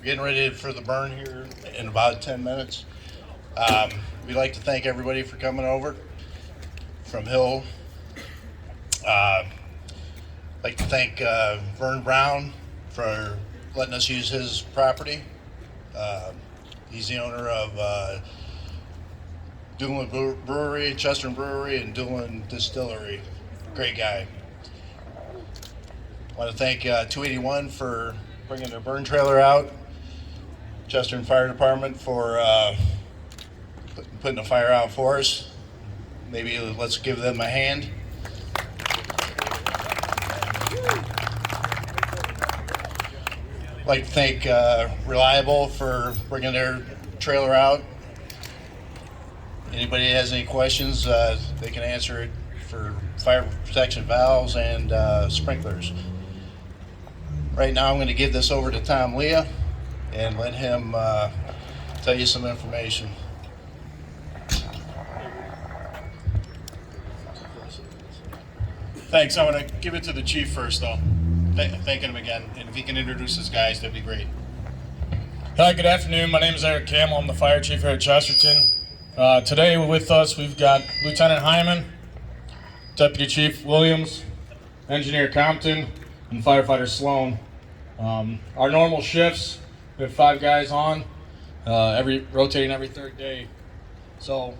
We're getting ready for the burn here in about 10 minutes. We'd like to thank everybody for coming over from Hill. I'd like to thank Vern Brown for letting us use his property. He's the owner of Doolin Brewery, Chesterton Brewery, and Doolin Distillery. Great guy. I want to thank 281 for bringing their burn trailer out. Chesterton Fire Department for putting the fire out for us. Maybe let's give them a hand. I'd like to thank Reliable for bringing their trailer out. Anybody has any questions, they can answer it for fire protection valves and sprinklers. Right now I'm going to give this over to Tom Leah and let him tell you some information. Thanks. I want to give it to the chief first, though. Thanking him again, and if he can introduce his guys, that'd be great. Hi, good afternoon. My name is Eric Camel. I'm the fire chief here at Chesterton. Today with us, we've got Lieutenant Himan, Deputy Chief Williams, Engineer Compton, and Firefighter Sloan. Our normal shifts, we have 5 guys on, rotating every third day. So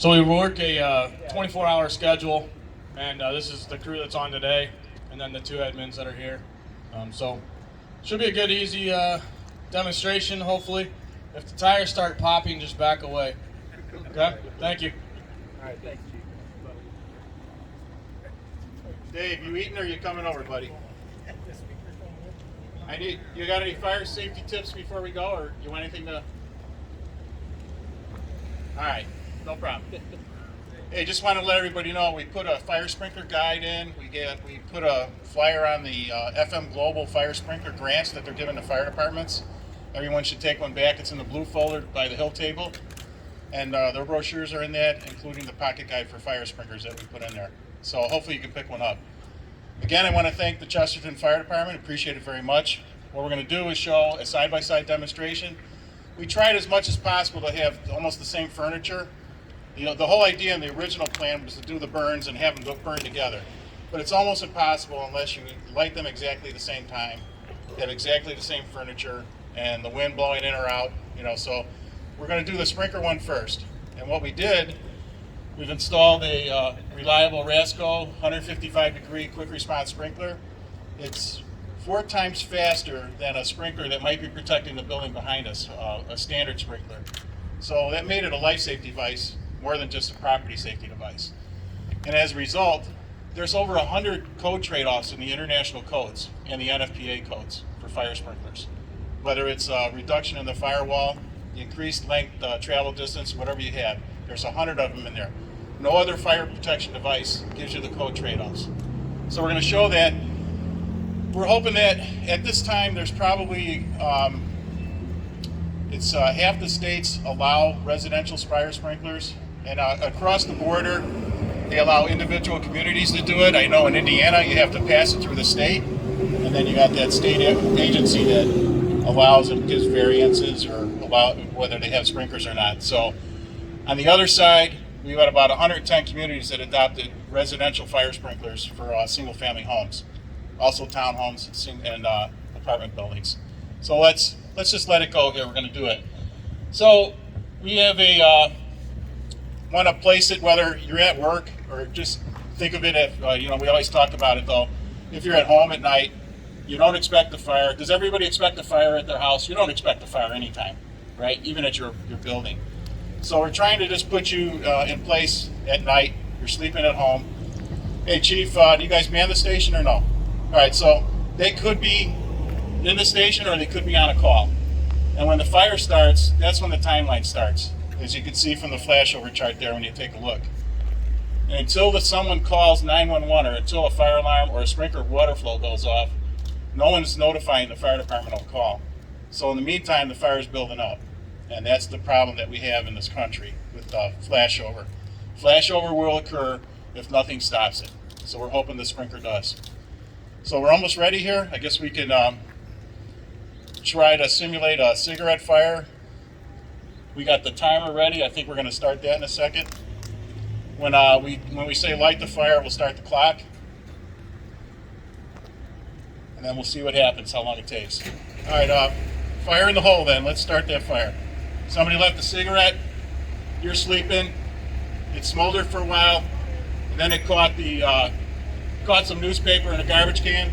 we work a 24-hour schedule, and this is the crew that's on today, and then the 2 admins that are here. So should be a good, easy demonstration, hopefully. If the tires start popping, just back away. Okay? Thank you. All right, thanks, Chief. Dave, you eating or you coming over, buddy? You got any fire safety tips before we go, or you want anything to? All right, no problem. Hey, just want to let everybody know we put a fire sprinkler guide in. We put a flyer on the FM Global Fire Sprinkler grants that they're giving to fire departments. Everyone should take one back. It's in the blue folder by the Hill table, and their brochures are in that, including the pocket guide for fire sprinklers that we put in there. So hopefully you can pick one up. Again, I want to thank the Chesterton Fire Department. Appreciate it very much. What we're going to do is show a side-by-side demonstration. We tried as much as possible to have almost the same furniture. You know, the whole idea in the original plan was to do the burns and have them go burn together. But it's almost impossible unless you light them exactly the same time, have exactly the same furniture, and the wind blowing in or out. You know, so we're going to do the sprinkler one first. And what we did, we've installed a Reliable Rasco 155-degree quick response sprinkler. It's 4 times faster than a sprinkler that might be protecting the building behind us, a standard sprinkler. So that made it a life safety device more than just a property safety device. And as a result, there's over 100 code trade-offs in the international codes and the NFPA codes for fire sprinklers. Whether it's a reduction in the firewall, the increased length, travel distance, whatever you have, there's 100 of them in there. No other fire protection device gives you the code trade-offs. So we're going to show that. We're hoping that at this time there's probably, half the states allow residential fire sprinklers, and across the border they allow individual communities to do it. I know in Indiana you have to pass it through the state, and then you got that state agency that allows and gives variances or allow whether they have sprinklers or not. So on the other side, we've got about 110 communities that adopted residential fire sprinklers for single-family homes, also townhomes and apartment buildings. So let's just let it go here. We're going to do it. So we have want to place it whether you're at work or just think of it if we always talk about it though. If you're at home at night, you don't expect a fire. Does everybody expect a fire at their house? You don't expect a fire anytime, right? Even at your building. So we're trying to just put you in place at night. You're sleeping at home. Hey, Chief, do you guys man the station or no? All right, so they could be in the station or they could be on a call. And when the fire starts, that's when the timeline starts, as you can see from the flashover chart there when you take a look. And until someone calls 911 or until a fire alarm or a sprinkler water flow goes off, no one's notifying the fire department on call. So in the meantime, the fire is building up. And that's the problem that we have in this country with flashover. Flashover will occur if nothing stops it. So we're hoping the sprinkler does. So we're almost ready here. I guess we can try to simulate a cigarette fire. We got the timer ready. I think we're going to start that in a second. When we say light the fire, we'll start the clock. And then we'll see what happens, how long it takes. All right, fire in the hole then. Let's start that fire. Somebody left a cigarette. You're sleeping. It smoldered for a while. And then it caught some newspaper in a garbage can.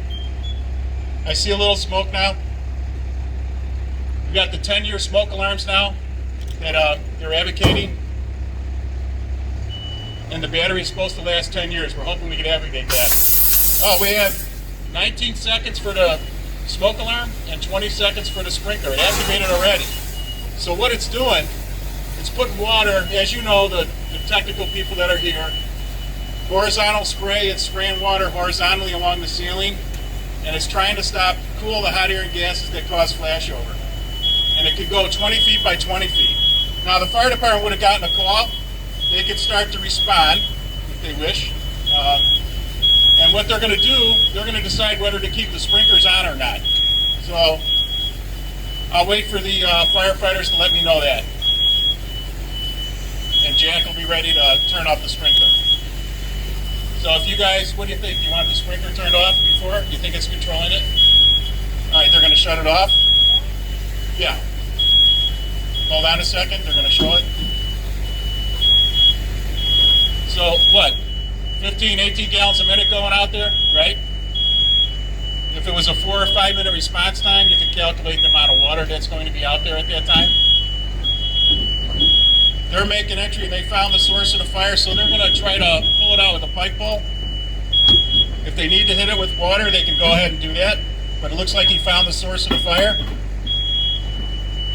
I see a little smoke now. We got the 10-year smoke alarms now that they're advocating. And the battery is supposed to last 10 years. We're hoping we can abrogate that. Oh, we have 19 seconds for the smoke alarm and 20 seconds for the sprinkler. It activated already. So what it's doing, it's putting water, as you know, the technical people that are here, horizontal spray, it's spraying water horizontally along the ceiling, and it's trying to cool the hot air and gases that cause flashover. And it could go 20 feet by 20 feet. Now the fire department would have gotten a call. They could start to respond if they wish. And what they're going to do, they're going to decide whether to keep the sprinklers on or not. So I'll wait for the firefighters to let me know that. And Jack will be ready to turn off the sprinkler. So if you guys, what do you think? Do you want the sprinkler turned off before? You think it's controlling it? All right, they're going to shut it off. Yeah. Hold on a second, they're going to show it. So what? 15, 18 gallons a minute going out there, right? If it was a 4 or 5 minute response time, you can calculate the amount of water that's going to be out there at that time. They're making entry and they found the source of the fire, so they're going to try to pull it out with a pipe pole. If they need to hit it with water, they can go ahead and do that. But it looks like he found the source of the fire.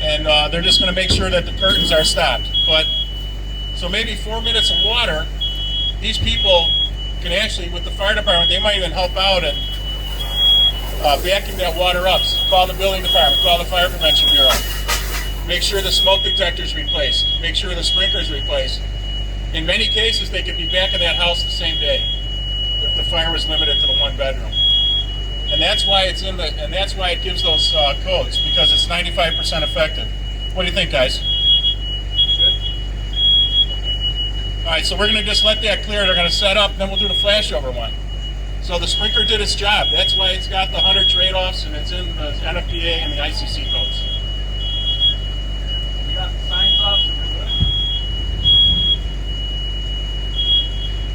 And they're just going to make sure that the curtains are stopped. But so maybe 4 minutes of water, these people can actually, with the fire department, they might even help out and vacuum that water up. So call the building department, call the fire prevention bureau. Make sure the smoke detector's replaced. Make sure the sprinkler's replaced. In many cases, they could be back in that house the same day if the fire was limited to the one bedroom. And that's why it's and that's why it gives those codes, because it's 95% effective. What do you think, guys? Good. All right, so we're going to just let that clear. They're going to set up, and then we'll do the flashover one. So the sprinkler did its job. That's why it's got the 100 trade-offs, and it's in the NFPA and the ICC codes. We got the signs up, so we're good.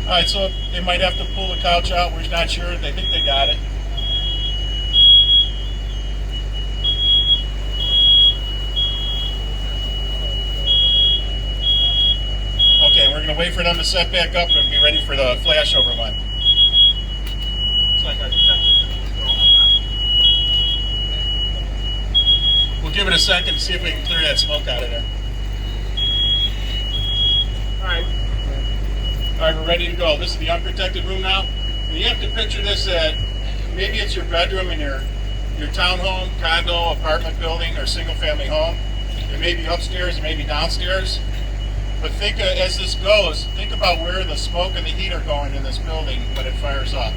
All right, so they might have to pull the couch out. We're not sure. They think they got it. Okay, we're going to wait for them to set back up and be ready for the flashover one. Looks like our detector's going to go on. We'll give it a second to see if we can clear that smoke out of there. All right, we're ready to go. This is the unprotected room now. And you have to picture this at, maybe it's your bedroom in your townhome, condo, apartment building, or single-family home. It may be upstairs, it may be downstairs. But think, as this goes, think about where the smoke and the heat are going in this building when it fires up.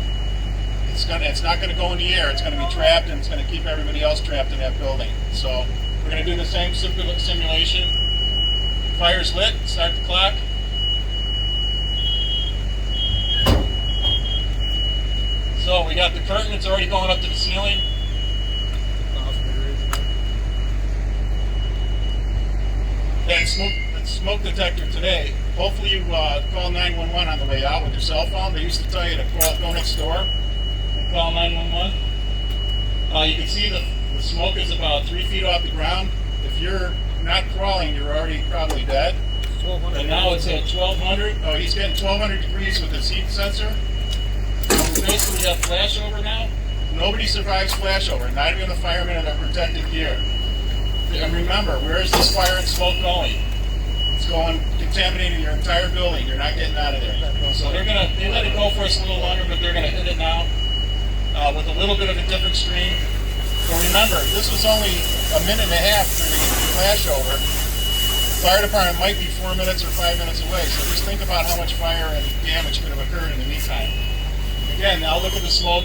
It's not going to go in the air. It's going to be trapped, and it's going to keep everybody else trapped in that building. So we're going to do the same simulation. Fire's lit. Start the clock. So we got the curtain. It's already going up to the ceiling. That smoke detector today, hopefully you call 911 on the way out with your cell phone. They used to tell you to go next door and call 911. You can see the smoke is about 3 feet off the ground. If you're not crawling, you're already probably dead. And now it's at 1200. Oh, he's getting 1200 degrees with his heat sensor. So basically, we have flashover now. Nobody survives flashover, not even the firemen in their protective gear. And remember, where is this fire and smoke going? It's going, contaminating your entire building. You're not getting out of there. So they let it go for us a little longer, but they're going to hit it now with a little bit of a different stream. So remember, this was only a minute and a half for the flashover. Fire department might be 4 minutes or 5 minutes away. So just think about how much fire and damage could have occurred in the meantime. Again, now look at the smoke.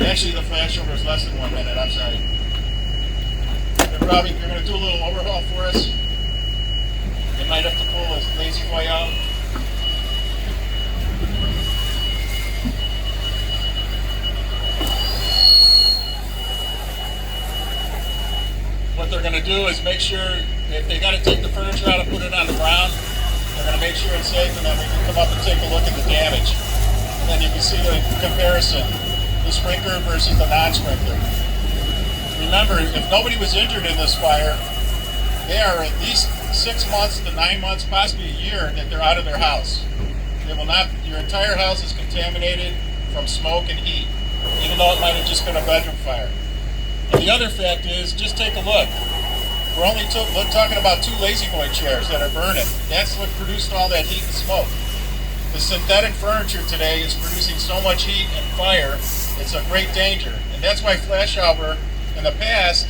Actually, the flashover is less than 1 minute. I'm sorry. You're going to do a little overhaul for us. You might have to pull this lazy boy out. What they're going to do is make sure, if they got to take the furniture out and put it on the ground, they're going to make sure it's safe, and then we can come up and take a look at the damage. And then you can see the comparison, the sprinkler versus the non-sprinkler. Remember, if nobody was injured in this fire, they are at least 6 months to 9 months, possibly a year, that they're out of their house. They will not. Your entire house is contaminated from smoke and heat, even though it might have just been a bedroom fire. And the other fact is, just take a look. We're only talking about 2 lazy boy chairs that are burning. That's what produced all that heat and smoke. The synthetic furniture today is producing so much heat and fire, it's a great danger. And that's why flashover in the past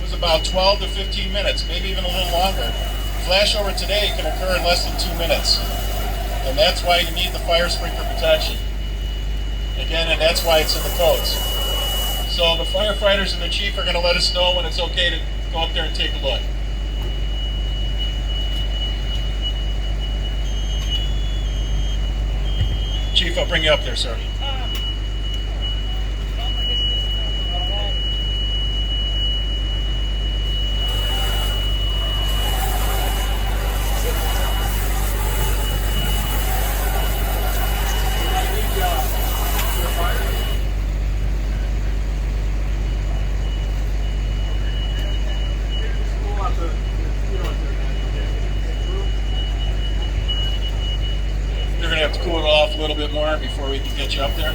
was about 12 to 15 minutes, maybe even a little longer. Flashover today can occur in less than 2 minutes. And that's why you need the fire sprinkler protection. Again, and that's why it's in the codes. So the firefighters and the chief are going to let us know when it's okay to go up there and take a look. Chief, I'll bring you up there, sir. They're going to have to cool it off a little bit more before we can get you up there.